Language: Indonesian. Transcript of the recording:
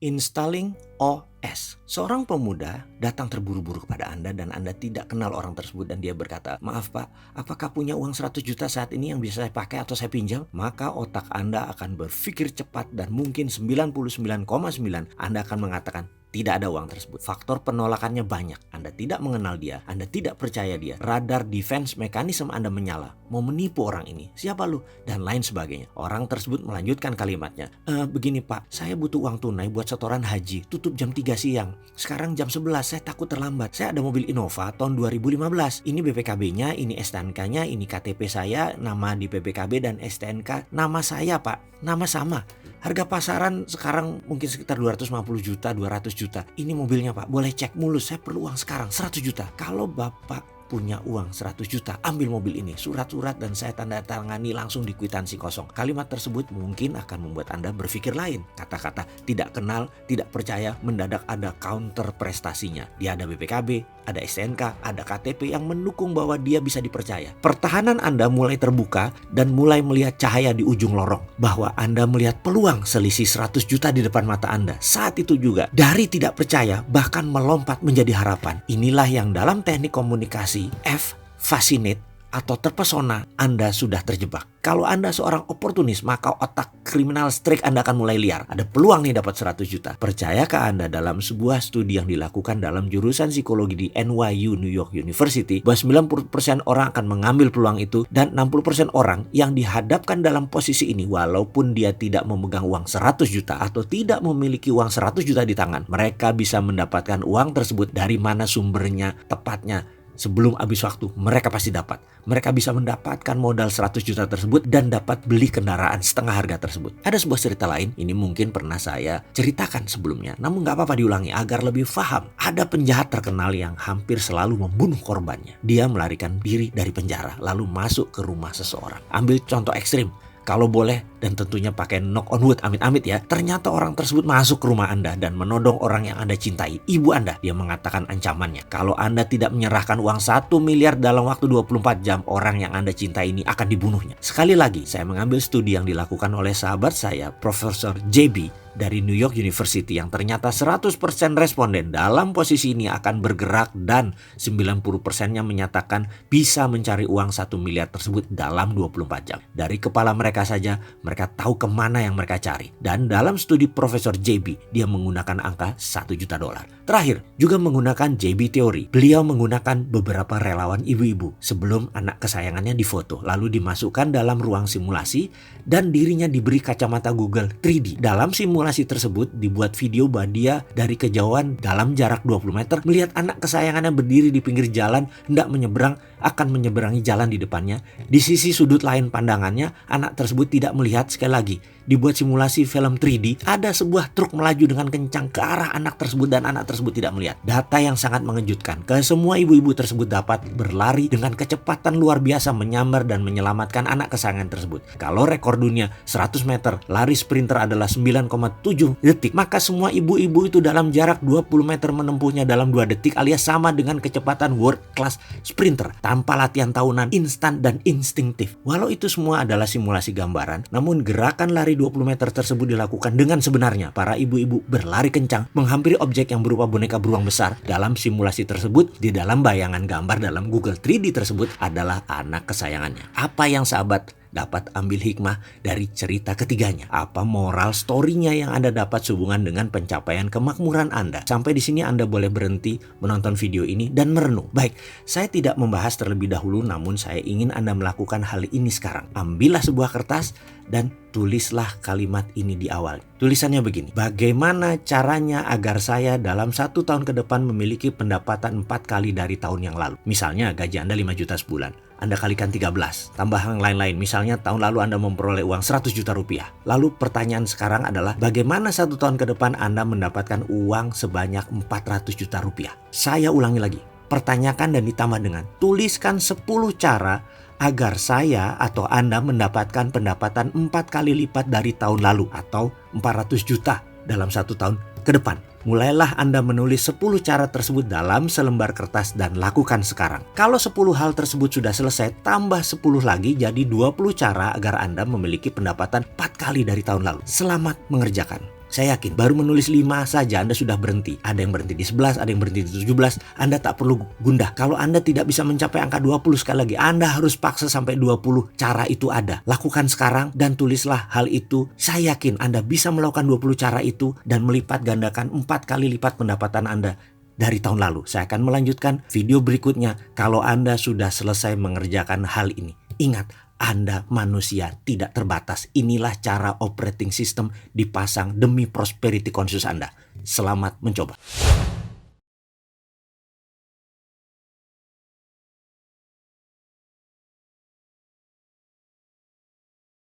Installing OS. Seorang pemuda datang terburu-buru kepada Anda dan Anda tidak kenal orang tersebut dan dia berkata, "Maaf Pak, apakah punya uang 100 juta saat ini yang bisa saya pakai atau saya pinjam?" Maka otak Anda akan berpikir cepat dan mungkin 99,9 Anda akan mengatakan, tidak ada uang tersebut. Faktor penolakannya banyak. Anda tidak mengenal dia, Anda tidak percaya dia. Radar defense mekanisme Anda menyala. Mau menipu orang ini. Siapa lu? Dan lain sebagainya. Orang tersebut melanjutkan kalimatnya. Begini Pak, saya butuh uang tunai buat setoran haji. Tutup jam 3 siang. Sekarang jam 11, saya takut terlambat. Saya ada mobil Innova tahun 2015. Ini BPKB-nya, ini STNK-nya, ini KTP saya, nama di BPKB dan STNK. Nama saya Pak, nama sama. Harga pasaran sekarang mungkin sekitar 250 juta, 200 juta. Ini mobilnya Pak, boleh cek mulus, saya perlu uang sekarang 100 juta. Kalau Bapak punya uang 100 juta, ambil mobil ini, surat-surat dan saya tanda tangani langsung di kwitansi kosong. Kalimat tersebut mungkin akan membuat Anda berpikir lain. Kata-kata tidak kenal, tidak percaya, mendadak ada counter prestasinya. Dia ada BPKB, ada STNK, ada KTP yang mendukung bahwa dia bisa dipercaya. Pertahanan Anda mulai terbuka dan mulai melihat cahaya di ujung lorong. Bahwa Anda melihat peluang selisih 100 juta di depan mata Anda. Saat itu juga, dari tidak percaya bahkan melompat menjadi harapan. Inilah yang dalam teknik komunikasi F, fascinate atau terpesona, Anda sudah terjebak. Kalau Anda seorang oportunis, maka otak kriminal streak Anda akan mulai liar. Ada peluang nih dapat 100 juta. Percayakah Anda dalam sebuah studi yang dilakukan dalam jurusan psikologi di NYU New York University bahwa 90% orang akan mengambil peluang itu dan 60% orang yang dihadapkan dalam posisi ini walaupun dia tidak memegang uang 100 juta atau tidak memiliki uang 100 juta di tangan, mereka bisa mendapatkan uang tersebut dari mana sumbernya tepatnya. Sebelum habis waktu, mereka pasti dapat. Mereka bisa mendapatkan modal 100 juta tersebut dan dapat beli kendaraan setengah harga tersebut. Ada sebuah cerita lain, ini mungkin pernah saya ceritakan sebelumnya. Namun gak apa-apa diulangi agar lebih paham. Ada penjahat terkenal yang hampir selalu membunuh korbannya. Dia melarikan diri dari penjara, lalu masuk ke rumah seseorang. Ambil contoh ekstrim. Kalau boleh dan tentunya pakai knock on wood, amit-amit ya. Ternyata orang tersebut masuk ke rumah Anda dan menodong orang yang Anda cintai, ibu Anda. Dia mengatakan ancamannya, kalau Anda tidak menyerahkan uang 1 miliar dalam waktu 24 jam, orang yang Anda cintai ini akan dibunuhnya. Sekali lagi, saya mengambil studi yang dilakukan oleh sahabat saya, Profesor JB dari New York University, yang ternyata 100% responden dalam posisi ini akan bergerak dan 90%-nya menyatakan bisa mencari uang 1 miliar tersebut dalam 24 jam. Dari kepala mereka saja, mereka tahu kemana yang mereka cari. Dan dalam studi Profesor JB, dia menggunakan angka 1 juta dolar. Terakhir, juga menggunakan JB teori. Beliau menggunakan beberapa relawan ibu-ibu sebelum anak kesayangannya difoto, lalu dimasukkan dalam ruang simulasi dan dirinya diberi kacamata Google 3D. Dalam simulasi tersebut dibuat video bahwa dia dari kejauhan dalam jarak 20 meter melihat anak kesayangannya berdiri di pinggir jalan hendak menyeberang, akan menyeberangi jalan di depannya. Di sisi sudut lain pandangannya, anak tersebut tidak melihat. Sekali lagi, dibuat simulasi film 3D, ada sebuah truk melaju dengan kencang ke arah anak tersebut dan anak tersebut tidak melihat. Data yang sangat mengejutkan. Semua ibu-ibu tersebut dapat berlari dengan kecepatan luar biasa menyambar dan menyelamatkan anak kesayangan tersebut. Kalau rekor dunia 100 meter, lari sprinter adalah 9,7 detik, maka semua ibu-ibu itu dalam jarak 20 meter menempuhnya dalam 2 detik alias sama dengan kecepatan world class sprinter tanpa latihan tahunan, instan dan instingtif. Walau itu semua adalah simulasi gambaran, namun gerakan lari 20 meter tersebut dilakukan dengan sebenarnya. Para ibu-ibu berlari kencang menghampiri objek yang berupa boneka beruang besar. Dalam simulasi tersebut, di dalam bayangan gambar dalam Google 3D tersebut adalah anak kesayangannya. Apa yang sahabat dapat ambil hikmah dari cerita ketiganya? Apa moral story-nya yang Anda dapat sehubungan dengan pencapaian kemakmuran Anda? Sampai di sini Anda boleh berhenti menonton video ini dan merenung. Baik, saya tidak membahas terlebih dahulu, namun saya ingin Anda melakukan hal ini sekarang. Ambillah sebuah kertas dan tulislah kalimat ini di awal. Tulisannya begini: bagaimana caranya agar saya dalam 1 tahun ke depan memiliki pendapatan 4 kali dari tahun yang lalu? Misalnya gaji Anda 5 juta sebulan. Anda kalikan 13, tambah yang lain-lain. Misalnya tahun lalu Anda memperoleh uang 100 juta rupiah. Lalu pertanyaan sekarang adalah bagaimana 1 tahun ke depan Anda mendapatkan uang sebanyak 400 juta rupiah? Saya ulangi lagi. Pertanyakan dan ditambah dengan tuliskan 10 cara agar saya atau Anda mendapatkan pendapatan 4 kali lipat dari tahun lalu atau 400 juta dalam 1 tahun ke depan. Mulailah Anda menulis 10 cara tersebut dalam selembar kertas dan lakukan sekarang. Kalau 10 hal tersebut sudah selesai, tambah 10 lagi jadi 20 cara agar Anda memiliki pendapatan 4 kali dari tahun lalu. Selamat mengerjakan. Saya yakin baru menulis 5 saja Anda sudah berhenti. Ada yang berhenti di 11, ada yang berhenti di 17. Anda tak perlu gundah. Kalau Anda tidak bisa mencapai angka 20 sekali lagi, Anda harus paksa sampai 20. Cara itu ada. Lakukan sekarang dan tulislah hal itu. Saya yakin Anda bisa melakukan 20 cara itu dan melipat gandakan 4 kali lipat pendapatan Anda dari tahun lalu. Saya akan melanjutkan video berikutnya kalau Anda sudah selesai mengerjakan hal ini. Ingat, Anda manusia tidak terbatas. Inilah cara operating system dipasang demi prosperity conscious Anda. Selamat mencoba.